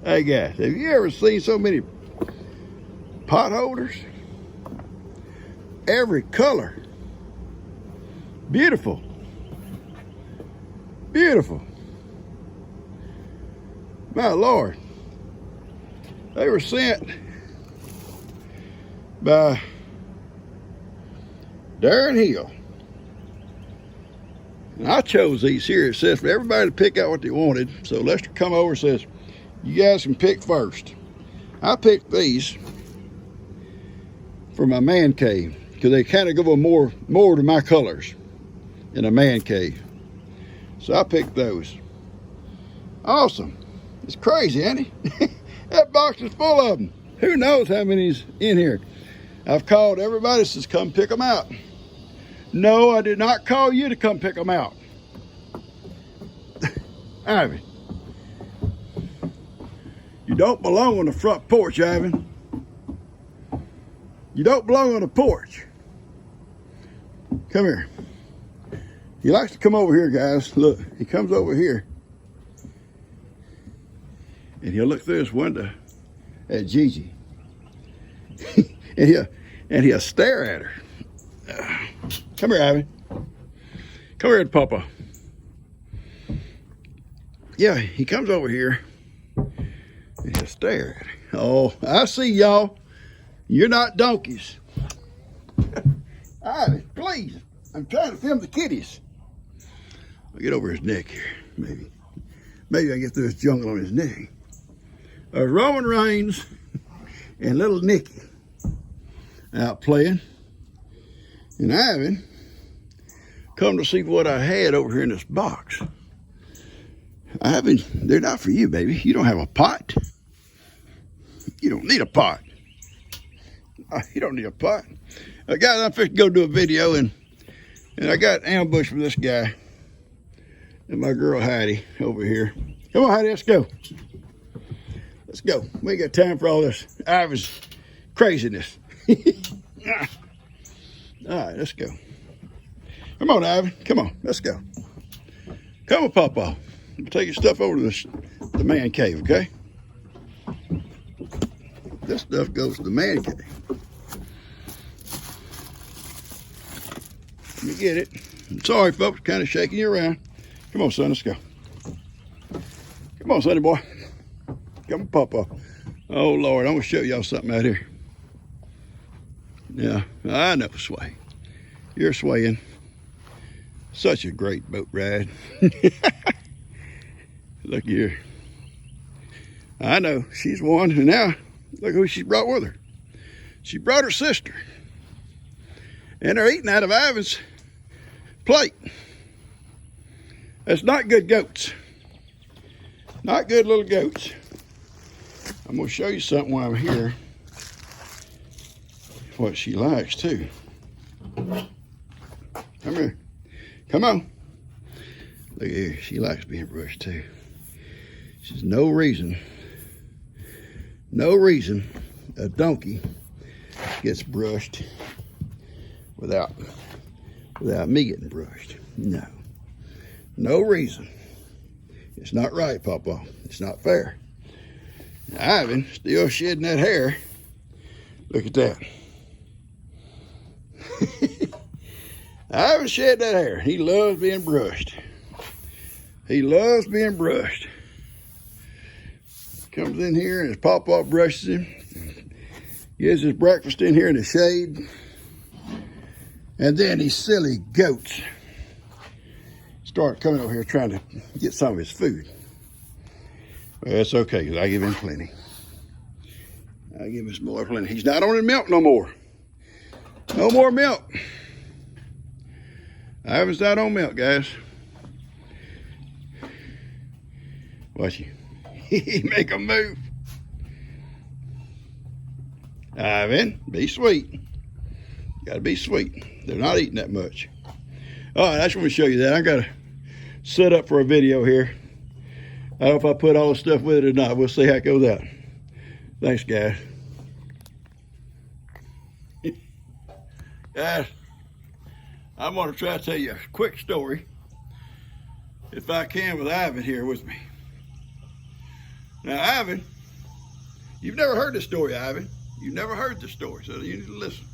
Hey guys, have you ever seen so many pot holders? Every color. Beautiful. Beautiful. My Lord. They were sent by Darren Hill. And I chose these here. It says for everybody to pick out what they wanted. So Lester come over and says, you guys can pick first. I picked these for my man cave because they kind of go more to my colors in a man cave. So I picked those. Awesome. It's crazy, ain't it? That box is full of them. Who knows how many's in here? I've called everybody says come pick them out. No, I did not call you to come pick them out. Ivan, you don't belong on the front porch, Ivan. You don't belong on the porch. Come here. He likes to come over here, guys. Look, he comes over here. And he'll look through his window at Gigi. and he'll stare at her. Come here, Ivan. Come here, Papa. Yeah, he comes over here and he'll stare at her. Oh, I see y'all. You're not donkeys. Ivan, please. I'm trying to film the kitties. I'll get over his neck here, maybe. Maybe I can get through his jungle on his neck. Roman Reigns and little Nicky out playing. And Ivan come to see what I had over here in this box. Ivan, they're not for you, baby. You don't have a pot. You don't need a pot. You don't need a pot. Guys, I'm fixing to go do a video, and I got ambushed from this guy and my girl Heidi over here. Come on, Heidi, let's go. Let's go. We ain't got time for all this Ivan's craziness. All right, let's go. Come on, Ivan. Come on, let's go. Come on, Papa. Take your stuff over to the man cave, okay? This stuff goes to the man cave. Let me get it. I'm sorry, folks, kind of shaking you around. Come on, son, let's go. Come on, sonny boy. Come on, Papa. Oh, Lord, I'm going to show y'all something out here. Yeah, I know, Sway. You're swaying. Such a great boat ride. Look here. I know, she's one, and now, look who she brought with her. She brought her sister. And they're eating out of Ivan's plate. That's not good goats. Not good little goats. I'm gonna show you something while I'm here. What she likes too. Come here. Come on. Look here, she likes being brushed too. There's no reason a donkey gets brushed without me getting brushed. No. No reason. It's not right, Papa. It's not fair. Ivan still shedding that hair. Look at that. Ivan shed that hair. He loves being brushed. He loves being brushed. Comes in here and his Papa brushes him. Gets his breakfast in here in the shade. And then these silly goats start coming over here trying to get some of his food. Well, that's okay, because I give him plenty. I give his boy plenty. He's not on his milk no more. No more milk. Ivan's not on milk, guys. Watch you. He make a move. Ivan, be sweet. You gotta be sweet. They're not eating that much. All right, I just want to show you that. I got to set up for a video here. I don't know if I put all the stuff with it or not. We'll see how it goes out. Thanks, guys. Guys, I'm going to try to tell you a quick story, if I can, with Ivan here with me. Now, Ivan, you've never heard this story, Ivan. You've never heard this story, so you need to listen.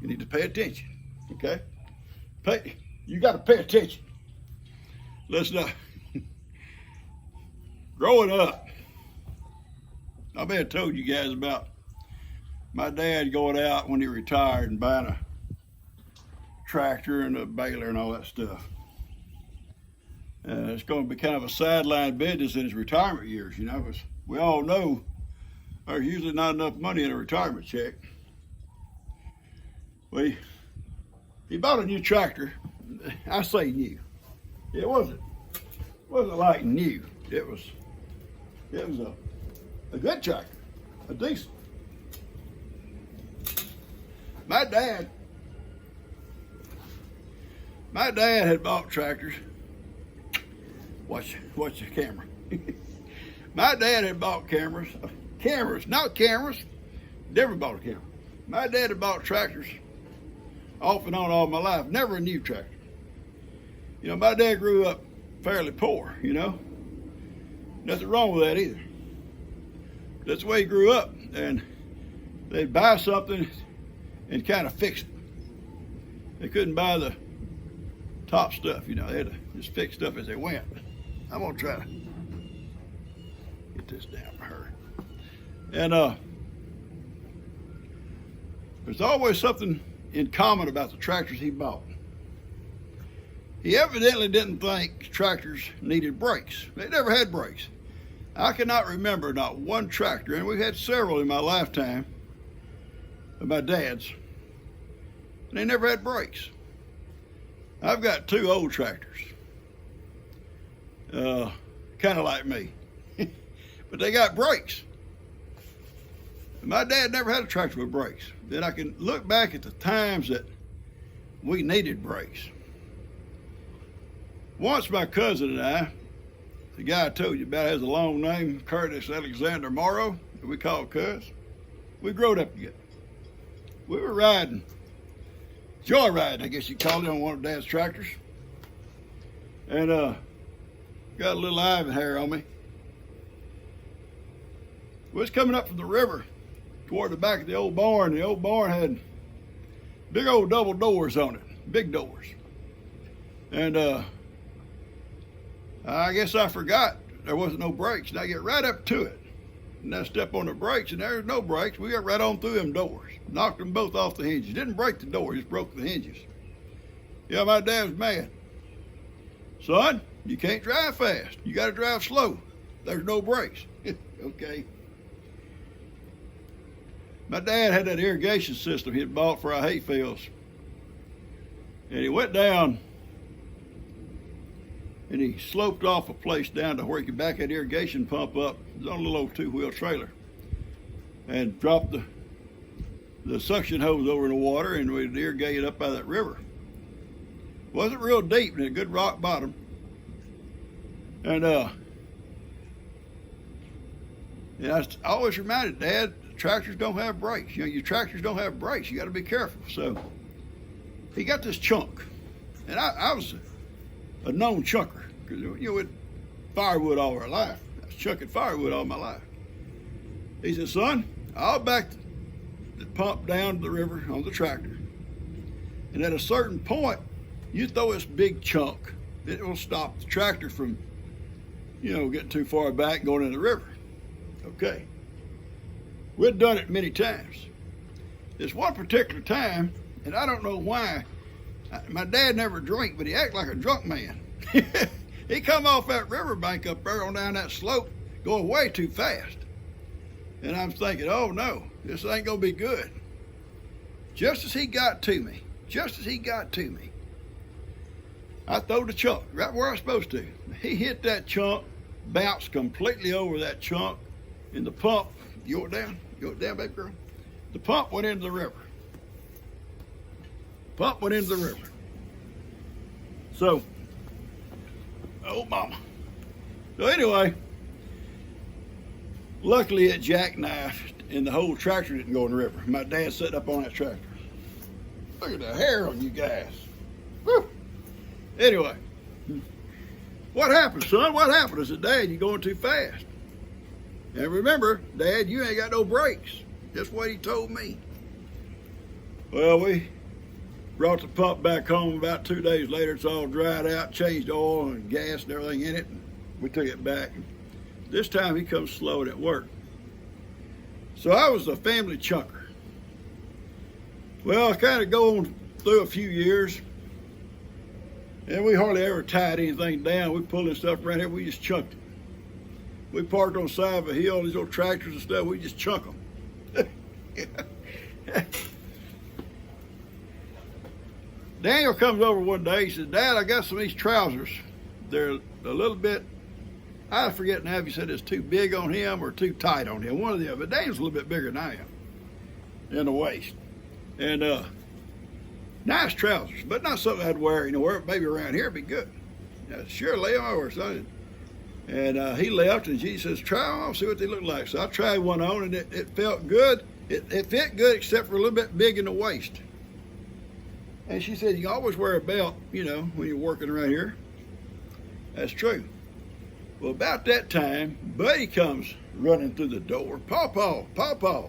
You need to pay attention, okay? You got to pay attention. Listen up. Growing up, I may have told you guys about my dad going out when he retired and buying a tractor and a baler and all that stuff. It's going to be kind of a sideline business in his retirement years, you know, because we all know there's usually not enough money in a retirement check. Well, he bought a new tractor. I say new. It wasn't like new. It was a good tractor, a decent. My dad had bought tractors. Watch the camera. My dad had bought not cameras. Never bought a camera. My dad had bought tractors off and on all my life. Never a new tractor. You know, my dad grew up fairly poor, you know. Nothing wrong with that either. That's the way he grew up. And they'd buy something and kind of fix it. They couldn't buy the top stuff, you know. They had to just fix stuff as they went. I'm gonna try to get this down for her. And there's always something in common about the tractors he bought. He evidently didn't think tractors needed brakes. They never had brakes. I cannot remember not one tractor, and we've had several in my lifetime, of my dad's, and they never had brakes. I've got two old tractors, kind of like me, but they got brakes. My dad never had a tractor with brakes. Then I can look back at the times that we needed brakes. Once my cousin and I, the guy I told you about has a long name, Curtis Alexander Morrow, that we call Cuz, we growed up together. We were riding, joyriding, I guess you call it, on one of Dad's tractors. And got a little Ivan hair on me. We was coming up from the river toward the back of the old barn. The old barn had big old double doors on it, big doors. And I guess I forgot there wasn't no brakes. And I get right up to it. And I step on the brakes, and there's no brakes. We got right on through them doors. Knocked them both off the hinges. Didn't break the door, just broke the hinges. Yeah, my dad was mad. Son, you can't drive fast. You got to drive slow. There's no brakes. Okay. My dad had that irrigation system he had bought for our hay fields. And he went down and he sloped off a place down to where he could back that irrigation pump up. It was on a little old two-wheel trailer. And dropped the suction hose over in the water, and we'd irrigate it up by that river. Wasn't real deep and a good rock bottom. And I always reminded Dad, tractors don't have brakes. You know, your tractors don't have brakes. You got to be careful. So he got this chunk, and I was a known chunker, because you know, with firewood all our life. I was chunking firewood all my life. He said, son, I'll back the pump down to the river on the tractor, and at a certain point, you throw this big chunk. It will stop the tractor from, you know, getting too far back and going in the river. Okay. We'd done it many times. This one particular time, and I don't know why, my dad never drank, but he acted like a drunk man. He come off that riverbank up there on down that slope, going way too fast. And I'm thinking, oh no, this ain't gonna be good. Just as he got to me, I throw the chunk right where I was supposed to. He hit that chunk, bounced completely over that chunk, and the pump, you went down, baby girl. The pump went into the river. So, oh mama. So anyway, luckily it jackknifed and the whole tractor didn't go in the river. My dad sat up on that tractor. Look at the hair on you guys. Woo. Anyway, what happened, son? What happened? I said, Dad, you're going too fast. And remember, Dad, you ain't got no brakes. That's what he told me. Well, we brought the pump back home about 2 days later. It's all dried out, changed oil and gas and everything in it. And we took it back. This time he comes slow and it worked. So I was a family chunker. Well, I kind of going through a few years, and we hardly ever tied anything down. We pulled this stuff around here, we just chunked it. We parked on the side of a hill, these old tractors and stuff, we just chunk them. Daniel comes over one day, he says, Dad, I got some of these trousers. They're a little bit, I forget now if he said it's too big on him or too tight on him, one of the other. But Daniel's a little bit bigger than I am in the waist. And nice trousers, but not something I'd wear anywhere. Maybe around here it'd be good. Sure, lay them over or something. And he left, and she says, try them on, see what they look like. So I tried one on, and it felt good. It fit good, except for a little bit big in the waist. And she said, you always wear a belt, you know, when you're working around here. That's true. Well, about that time, Buddy comes running through the door. Pawpaw,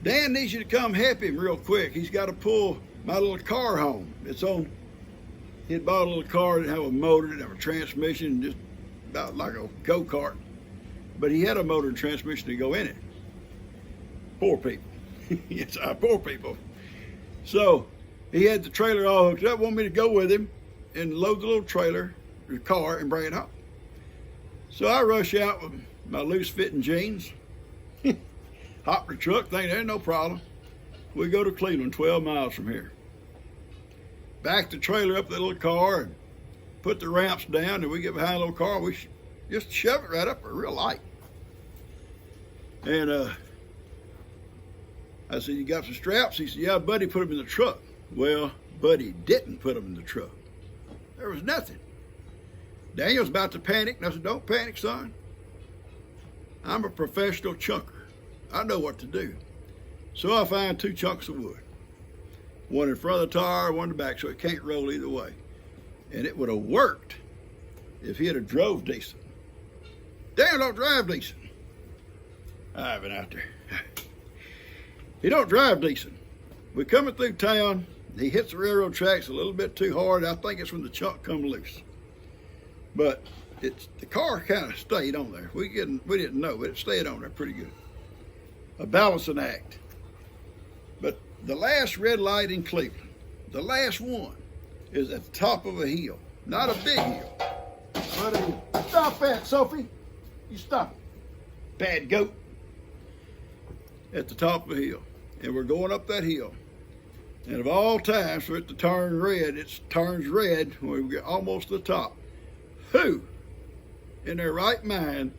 Dan needs you to come help him real quick. He's got to pull my little car home. He'd bought a little car, didn't have a motor, didn't have a transmission, just about like a go-kart. But he had a motor and transmission to go in it. Poor people. Yes, poor people. So he had the trailer all hooked up, wanted me to go with him and load the little trailer, the car, and bring it home. So I rush out with my loose-fitting jeans, hop the truck, think there's no problem. We go to Cleveland, 12 miles from here. Back the trailer up the little car and put the ramps down, and we get behind the little car. We just shove it right up there, real light. And I said, you got some straps? He said, yeah, Buddy put them in the truck. Well, Buddy didn't put them in the truck. There was nothing. Daniel's about to panic, and I said, don't panic, son. I'm a professional chunker. I know what to do. So I find 2 chunks of wood. One in front of the tire, one in the back, so it can't roll either way. And it would have worked if he had have drove decent. Daniel don't drive decent. I've been out there. He don't drive decent. We're coming through town. He hits the railroad tracks a little bit too hard. I think it's when the chunk come loose. But the car kind of stayed on there. We didn't know, but it stayed on there pretty good. A balancing act. But the last red light in Cleveland, the last one, is at the top of a hill. Not a big hill. But stop that, Sophie. You stop it. Bad goat. At the top of a hill. And we're going up that hill. And of all times for it to turn red, it turns red when we get almost to the top. Who, in their right mind,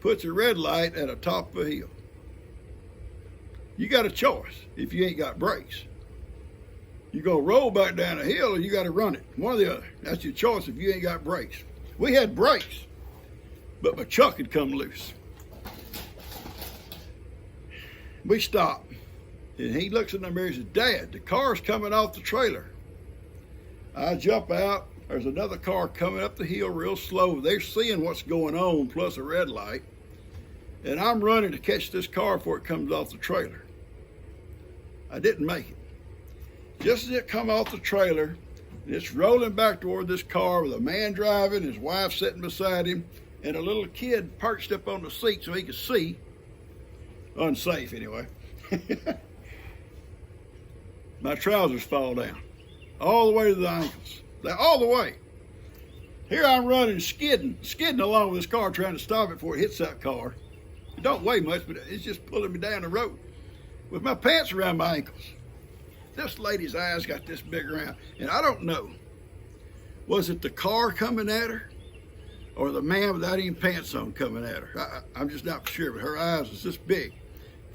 puts a red light at the top of a hill? You got a choice if you ain't got brakes. You're going to roll back down the hill or you got to run it. One or the other. That's your choice if you ain't got brakes. We had brakes, but my chuck had come loose. We stopped, and he looks in the mirror and says, Dad, the car's coming off the trailer. I jump out. There's another car coming up the hill real slow. They're seeing what's going on, plus a red light. And I'm running to catch this car before it comes off the trailer. I didn't make it. Just as it come off the trailer, and it's rolling back toward this car with a man driving, his wife sitting beside him, and a little kid perched up on the seat so he could see. Unsafe, anyway. My trousers fall down. All the way to the ankles. All the way. Here I'm running, skidding along with this car, trying to stop it before it hits that car. It don't weigh much, but it's just pulling me down the road with my pants around my ankles. This lady's eyes got this big around, and I don't know. Was it the car coming at her or the man without any pants on coming at her? I'm just not sure, but her eyes was this big.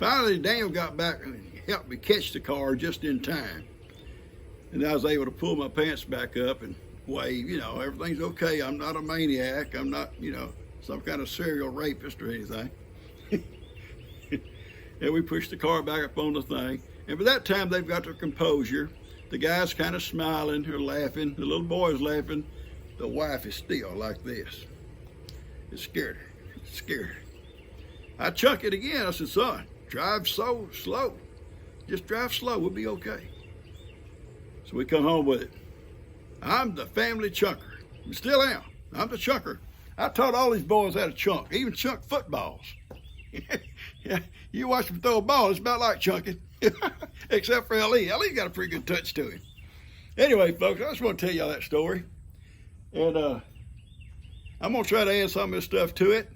Finally, Daniel got back and helped me catch the car just in time. And I was able to pull my pants back up and wave, everything's okay. I'm not a maniac. I'm not, some kind of serial rapist or anything. And we pushed the car back up on the thing. And by that time, they've got their composure. The guy's kind of smiling or laughing. The little boy's laughing. The wife is still like this. It scared her. I chunk it again. I said, son, drive so slow. Just drive slow, we'll be okay. So we come home with it. I'm the family chunker. I still am. I'm the chunker. I taught all these boys how to chunk, even chunk footballs. Yeah, you watch him throw a ball, it's about like chunking. Except for L.E. L.E. got a pretty good touch to him. Anyway, folks, I just want to tell y'all that story. And I'm going to try to add some of this stuff to it.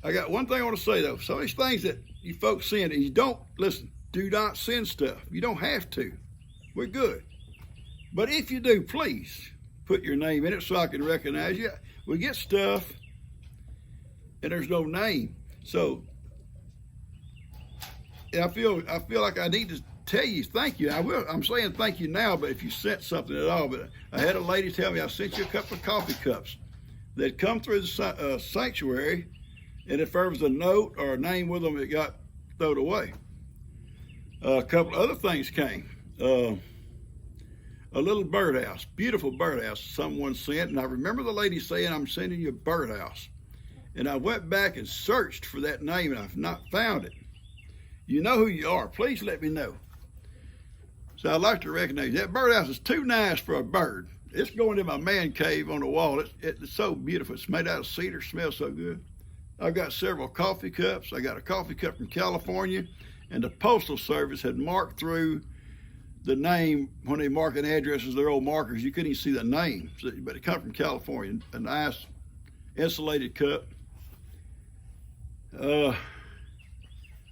I got one thing I want to say, though. Some of these things that you folks send, and you don't, listen, do not send stuff. You don't have to. We're good. But if you do, please put your name in it so I can recognize you. We get stuff, and there's no name. So I feel like I need to tell you thank you. I'm saying thank you now, but if you sent something at all. But I had a lady tell me, I sent you a couple of coffee cups that come through the sanctuary, and if there was a note or a name with them, it got thrown away. A couple other things came. A little birdhouse, beautiful birdhouse someone sent, and I remember the lady saying, I'm sending you a birdhouse. And I went back and searched for that name, and I've not found it. You know who you are. Please let me know. So I'd like to recognize you. That birdhouse is too nice for a bird. It's going in my man cave on the wall. It's so beautiful. It's made out of cedar. Smells so good. I've got several coffee cups. I got a coffee cup from California, and the Postal Service had marked through the name when they marking addresses, their old markers. You couldn't even see the name, but it come from California. A nice insulated cup.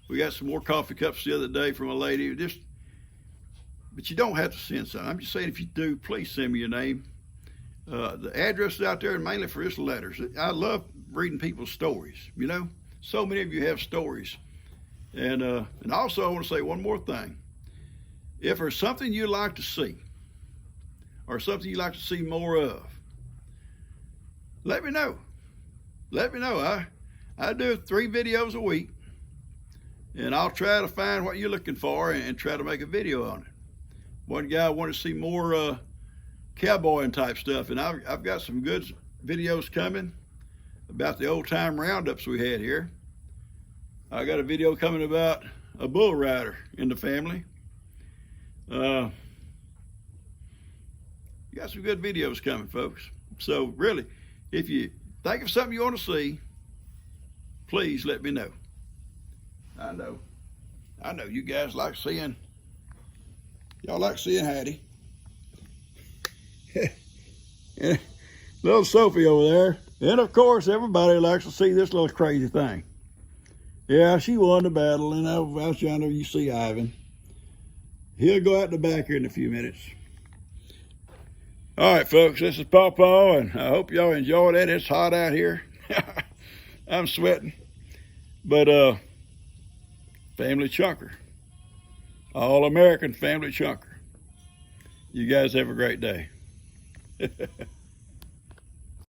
We got some more coffee cups the other day from a lady. But you don't have to send some. I'm just saying, if you do, please send me your name. The address is out there, and mainly for just letters. I love reading people's stories. You know, so many of you have stories. And also, I want to say one more thing. If there's something you'd like to see, or something you'd like to see more of, let me know. Let me know. I do 3 videos a week, and I'll try to find what you're looking for and try to make a video on it. One guy wanted to see more cowboying type stuff, and I've got some good videos coming about the old time roundups we had here. I got a video coming about a bull rider in the family. You got some good videos coming, folks. So really, if you think of something you want to see, please let me know. I know you guys like seeing, y'all like seeing Hattie. And little Sophie over there. And of course, everybody likes to see this little crazy thing. Yeah, she won the battle, and out yonder you see Ivan. He'll go out the back here in a few minutes. All right, folks, this is Pawpaw, and I hope y'all enjoyed it. It's hot out here. I'm sweating. But family chunker. All-American family chunker. You guys have a great day.